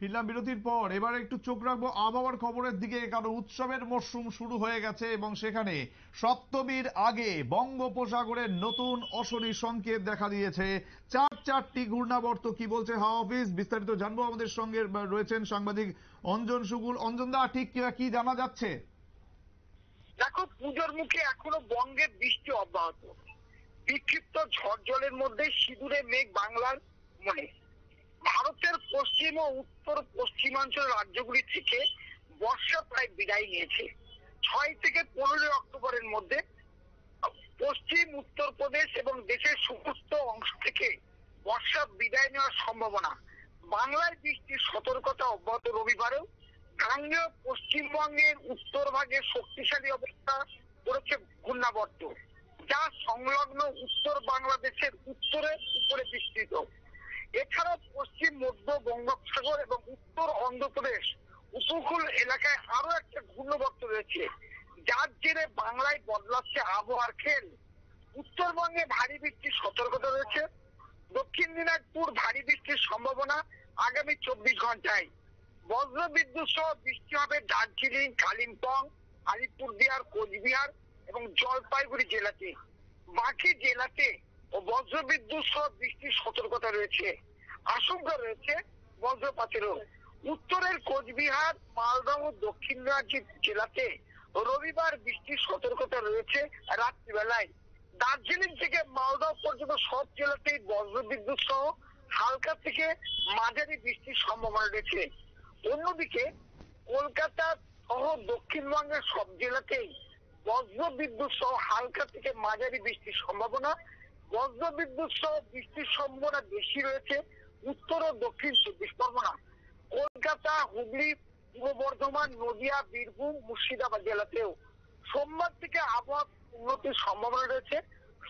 ফিরলাম বিরতির পর। এবার একটু চোখ রাখবো আবহাওয়ার খবরের দিকে, কারণ উৎসবের মরশুম শুরু হয়ে গেছে এবং সেখানে সপ্তমীর আগে বঙ্গোপসাগরের নতুন অশনি সংকেত দেখা দিয়েছে। চারটি ঘূর্ণাবর্ত কি বলছে হাওয়া অফিস, বিস্তারিত জানবো। আমাদের সঙ্গে রয়েছেন সাংবাদিক অঞ্জন সুগুল। অঞ্জন দা, ঠিক কি জানা যাচ্ছে? দেখো, পুজোর মুখে এখনো বঙ্গের বৃষ্টি অব্যাহত। বিক্ষিপ্ত ঝড় জলের মধ্যে সিঁদুরে মেঘ বাংলার মনে। ভারতের পশ্চিম ও উত্তর পশ্চিমাঞ্চল রাজ্যগুলি থেকে বর্ষা প্রায় বিদায় নিয়েছে। 6 থেকে 15 অক্টোবরের মধ্যে পশ্চিম উত্তরপ্রদেশ এবং দেশের সমস্ত অংশ থেকে বর্ষা বিদায় নেওয়ার সম্ভাবনা। বাংলায় বৃষ্টির সতর্কতা অব্যাহত। রবিবারেও গাঙ্গেয় পশ্চিমবঙ্গের উত্তর ভাগে শক্তিশালী অবস্থা করেছে ঘূর্ণাবর্ত, যা সংলগ্ন উত্তর বাংলাদেশের উত্তরে উপরে বিস্তৃত। এছাড়াও পশ্চিম মধ্য বঙ্গোপসাগর এবং উত্তর অন্ধ্রপ্রদেশ উপকূল এলাকায় আরো একটা ঘূর্ণাবর্ত রয়েছে, যার জেরে বাংলায় বদলাচ্ছে আবহাওয়ার খেল। উত্তরবঙ্গে ভারী বৃষ্টির সতর্কতা রয়েছে। দক্ষিণ দিনাজপুর ভারী বৃষ্টির সম্ভাবনা আগামী 24 ঘন্টায়। বজ্র বিদ্যুৎ সহ বৃষ্টি হবে দার্জিলিং, কালিম্পং, আলিপুরদুয়ার, কোচবিহার এবং জলপাইগুড়ি জেলাতে। বাকি জেলাতে বজ্র বিদ্যুৎ সহ বৃষ্টির সতর্কতা রয়েছে। আশঙ্কা রয়েছে বজ্রপাতেরও। উত্তরের কোচবিহার, মালদহ ও দক্ষিণ জেলাতে রবিবার বৃষ্টির সতর্কতা রয়েছে রাত্রিবেলায়। দার্জিলিং থেকে মালদহ পর্যন্ত সব জেলাতেই বজ্র বিদ্যুৎ সহ হালকা থেকে মাঝারি বৃষ্টির সম্ভাবনা রয়েছে। অন্যদিকে কলকাতা সহ দক্ষিণবঙ্গের সব জেলাতেই বজ্র বিদ্যুৎ সহ হালকা থেকে মাঝারি বৃষ্টির সম্ভাবনা। বজ্র বিদ্যুৎ সহ বৃষ্টির সম্ভাবনা বেশি রয়েছে উত্তর ও দক্ষিণ 24 পরগনা, কলকাতা, হুগলি, পূর্ব বর্ধমান, নদিয়া, বীরভূম, মুর্শিদাবাদ জেলাতেও। সোমবার থেকে আবহাওয়া উন্নতির সম্ভাবনা রয়েছে।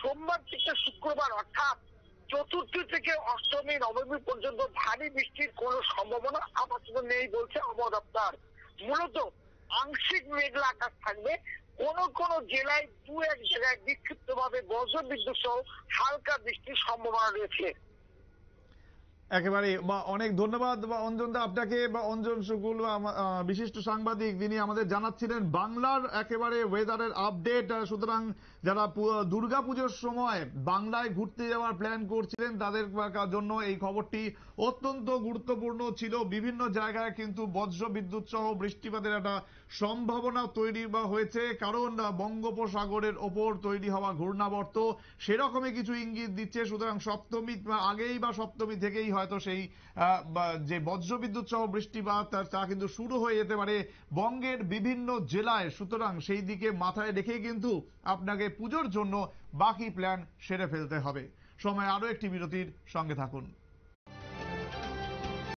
সোমবার থেকে শুক্রবার অর্থাৎ চতুর্থী থেকে অষ্টমী নবমী পর্যন্ত ভারী বৃষ্টির কোনো সম্ভাবনা আপাতত নেই বলছে আবহাওয়া দপ্তর। মূলত আংশিক মেঘলা আকাশ থাকবে। কোন কোন জেলায় 2-1 জায়গায় বিক্ষিপ্ত ভাবে বজ্র বিদ্যুৎ সহ হালকা বৃষ্টির সম্ভাবনা রয়েছে। একেবারে অনেক ধন্যবাদ অঞ্জন দা আপনাকে, অঞ্জন সুকুল, বিশিষ্ট সাংবাদিক, যিনি আমাদের জানাচ্ছিলেন বাংলার একেবারে ওয়েদারের আপডেট। সুতরাং যারা দুর্গাপুজোর সময় বাংলায় ঘুরতে যাওয়ার প্ল্যান করছিলেন তাদের জন্য এই খবরটি অত্যন্ত গুরুত্বপূর্ণ ছিল। বিভিন্ন জায়গায় কিন্তু বজ্র বিদ্যুৎ সহ বৃষ্টিপাতের একটা সম্ভাবনা তৈরি হয়েছে, কারণ বঙ্গোপসাগরের ওপর তৈরি হওয়া ঘূর্ণাবর্ত সেরকমই কিছু ইঙ্গিত দিচ্ছে। সুতরাং সপ্তমী আগেই বা সপ্তমী থেকেই হয়তো সেই যে বজ্রবিদ্যুৎ সহ বৃষ্টিপাত তা কিন্তু শুরু হয়ে যেতে পারে বঙ্গের বিভিন্ন জেলায়। সুতরাং সেই দিকে মাথায় রেখেই কিন্তু আপনাকে পুজোর জন্য বাকি প্ল্যান সেরে ফেলতে হবে। সময় আরো একটি বিরতির, সঙ্গে থাকুন।